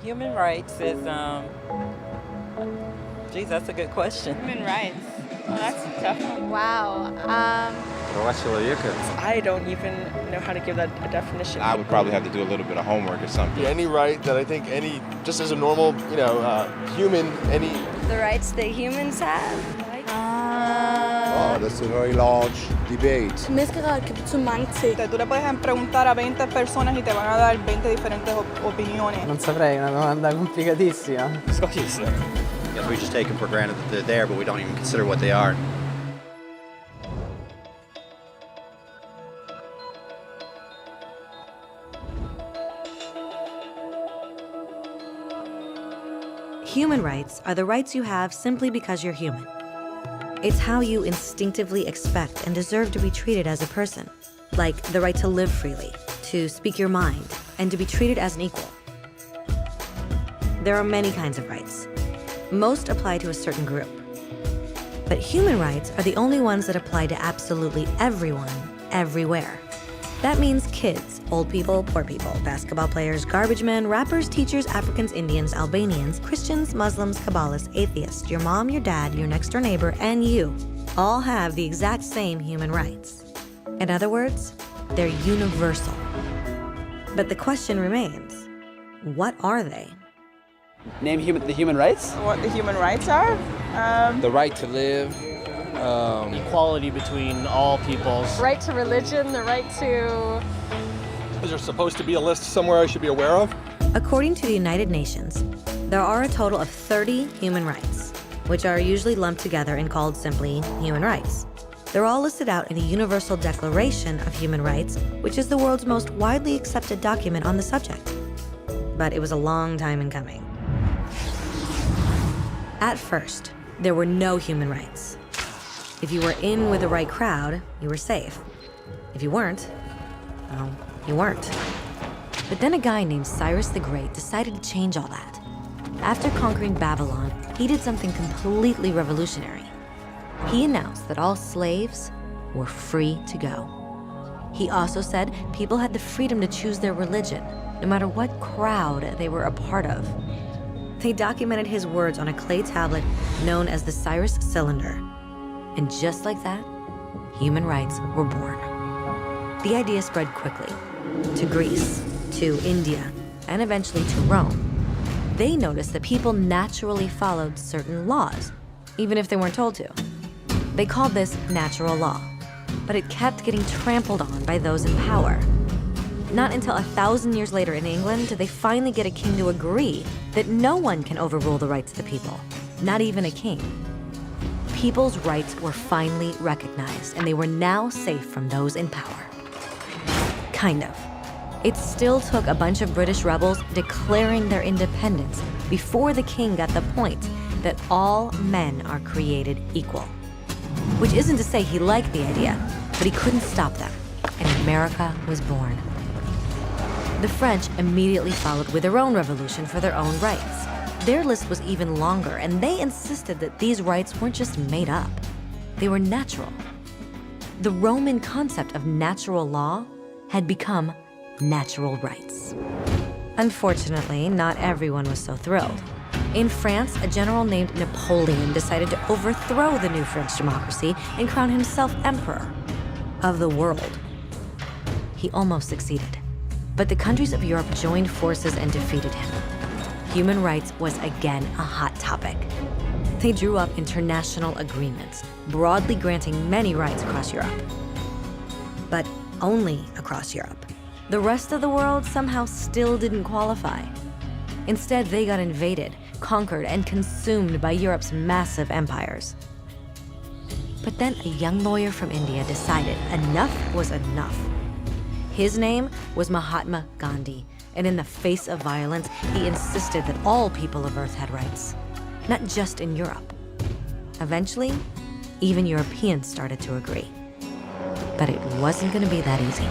Human rights is, geez, that's a good question. Human rights. Well, that's a tough one. Wow. I don't even know how to give that a definition. I would probably have to do a little bit of homework or something. Any right that I think just as a normal, human, The rights that humans have. Oh, that's a very large debate. Menneskerettigheder kan betyde mange ting. Tú le puedes preguntar a 20 personas y te van a dar 20 diferentes opiniones. Non saprei, una domanda complicatissima. Yes, we just take them for granted that they're there, but we don't even consider what they are. Human rights are the rights you have simply because you're human. It's how you instinctively expect and deserve to be treated as a person, like the right to live freely, to speak your mind, and to be treated as an equal. There are many kinds of rights. Most apply to a certain group. But human rights are the only ones that apply to absolutely everyone, everywhere. That means kids, old people, poor people, basketball players, garbage men, rappers, teachers, Africans, Indians, Albanians, Christians, Muslims, Kabbalists, atheists, your mom, your dad, your next door neighbor, and you all have the exact same human rights. In other words, they're universal. But the question remains, what are they? Name the human rights? What the human rights are? The right to live. Equality between all peoples. Right to religion, the right to... Is there supposed to be a list somewhere I should be aware of? According to the United Nations, there are a total of 30 human rights, which are usually lumped together and called simply human rights. They're all listed out in the Universal Declaration of Human Rights, which is the world's most widely accepted document on the subject. But it was a long time in coming. At first, there were no human rights. If you were in with the right crowd, you were safe. If you weren't, well, you weren't. But then a guy named Cyrus the Great decided to change all that. After conquering Babylon, he did something completely revolutionary. He announced that all slaves were free to go. He also said people had the freedom to choose their religion, no matter what crowd they were a part of. They documented his words on a clay tablet known as the Cyrus Cylinder. And just like that, human rights were born. The idea spread quickly to Greece, to India, and eventually to Rome. They noticed that people naturally followed certain laws, even if they weren't told to. They called this natural law, but it kept getting trampled on by those in power. Not until 1,000 years later in England did they finally get a king to agree that no one can overrule the rights of the people, not even a king. People's rights were finally recognized, and they were now safe from those in power. Kind of. It still took a bunch of British rebels declaring their independence before the king got the point that all men are created equal. Which isn't to say he liked the idea, but he couldn't stop them, and America was born. The French immediately followed with their own revolution for their own rights. Their list was even longer, and they insisted that these rights weren't just made up. They were natural. The Roman concept of natural law had become natural rights. Unfortunately, not everyone was so thrilled. In France, a general named Napoleon decided to overthrow the new French democracy and crown himself emperor of the world. He almost succeeded, but the countries of Europe joined forces and defeated him. Human rights was again a hot topic. They drew up international agreements, broadly granting many rights across Europe. But only across Europe. The rest of the world somehow still didn't qualify. Instead, they got invaded, conquered, and consumed by Europe's massive empires. But then a young lawyer from India decided enough was enough. His name was Mahatma Gandhi, and in the face of violence, he insisted that all people of Earth had rights, not just in Europe. Eventually, even Europeans started to agree. But it wasn't going to be that easy.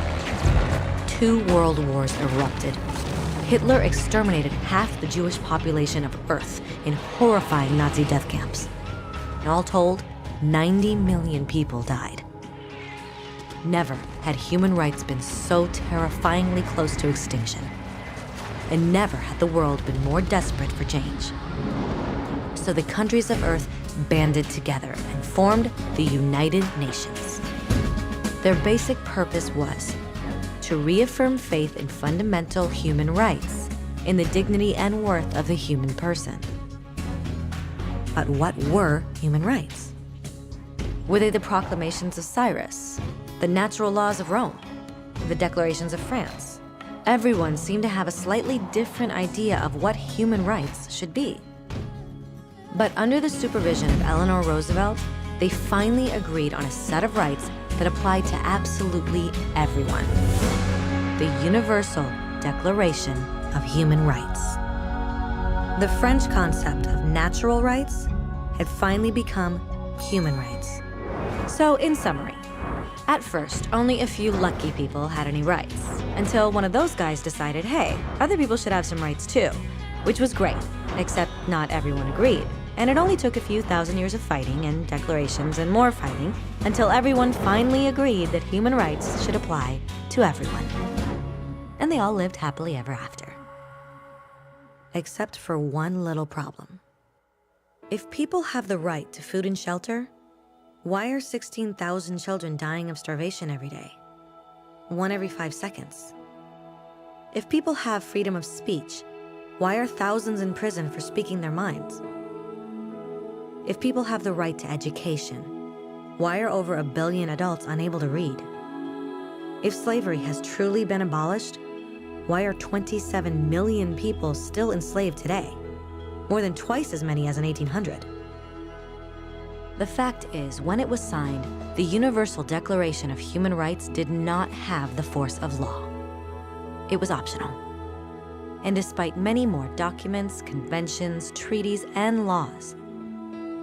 2 world wars erupted. Hitler exterminated half the Jewish population of Earth in horrifying Nazi death camps. And all told, 90 million people died. Never had human rights been so terrifyingly close to extinction. and never had the world been more desperate for change. So the countries of Earth banded together and formed the United Nations. Their basic purpose was to reaffirm faith in fundamental human rights, in the dignity and worth of the human person. But what were human rights? Were they the proclamations of Cyrus, the natural laws of Rome, the declarations of France? Everyone seemed to have a slightly different idea of what human rights should be. But under the supervision of Eleanor Roosevelt, they finally agreed on a set of rights that applied to absolutely everyone. The Universal Declaration of Human Rights. The French concept of natural rights had finally become human rights. So, in summary, at first, only a few lucky people had any rights, until one of those guys decided, hey, other people should have some rights too, which was great, except not everyone agreed. And it only took a few thousand years of fighting and declarations and more fighting until everyone finally agreed that human rights should apply to everyone. And they all lived happily ever after. Except for one little problem. If people have the right to food and shelter, why are 16,000 children dying of starvation every day? 1 every 5 seconds. If people have freedom of speech, why are thousands in prison for speaking their minds? If people have the right to education, why are over 1 billion adults unable to read? If slavery has truly been abolished, why are 27 million people still enslaved today? More than twice as many as in 1800. The fact is, when it was signed, the Universal Declaration of Human Rights did not have the force of law. It was optional. And despite many more documents, conventions, treaties, and laws,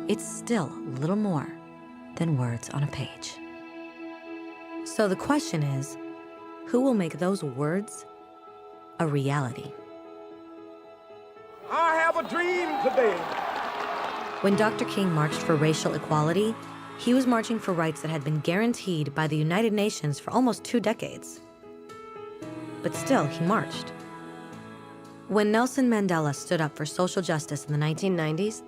it's still little more than words on a page. So the question is, who will make those words a reality? I have a dream today. When Dr. King marched for racial equality, he was marching for rights that had been guaranteed by the United Nations for almost 2 decades. But still, he marched. When Nelson Mandela stood up for social justice in the 1990s,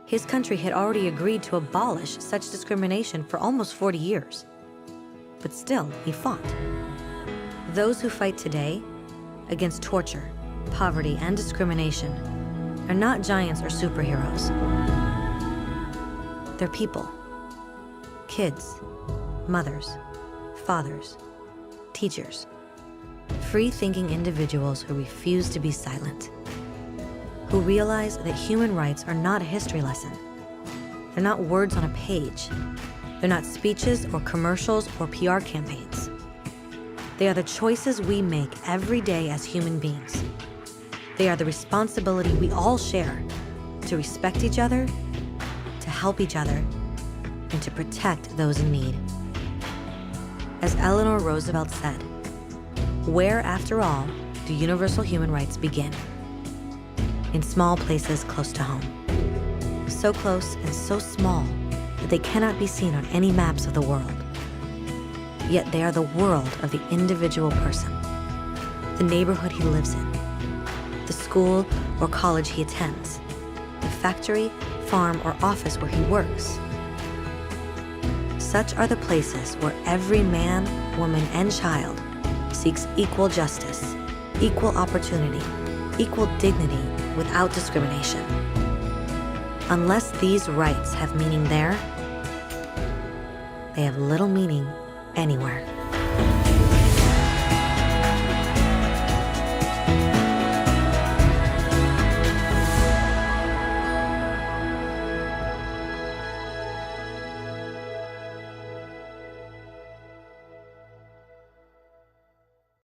his country had already agreed to abolish such discrimination for almost 40 years. But still, he fought. Those who fight today against torture, poverty, and discrimination are not giants or superheroes. They're people. Kids, mothers, fathers, teachers. Free-thinking individuals who refuse to be silent. Who realize that human rights are not a history lesson. They're not words on a page. They're not speeches or commercials or PR campaigns. They are the choices we make every day as human beings. They are the responsibility we all share to respect each other, to help each other, and to protect those in need. As Eleanor Roosevelt said, where, after all, do universal human rights begin? In small places close to home. So close and so small that they cannot be seen on any maps of the world. Yet they are the world of the individual person, the neighborhood he lives in, the school or college he attends, the factory, farm, or office where he works. Such are the places where every man, woman, and child seeks equal justice, equal opportunity, equal dignity without discrimination. Unless these rights have meaning there, they have little meaning anywhere.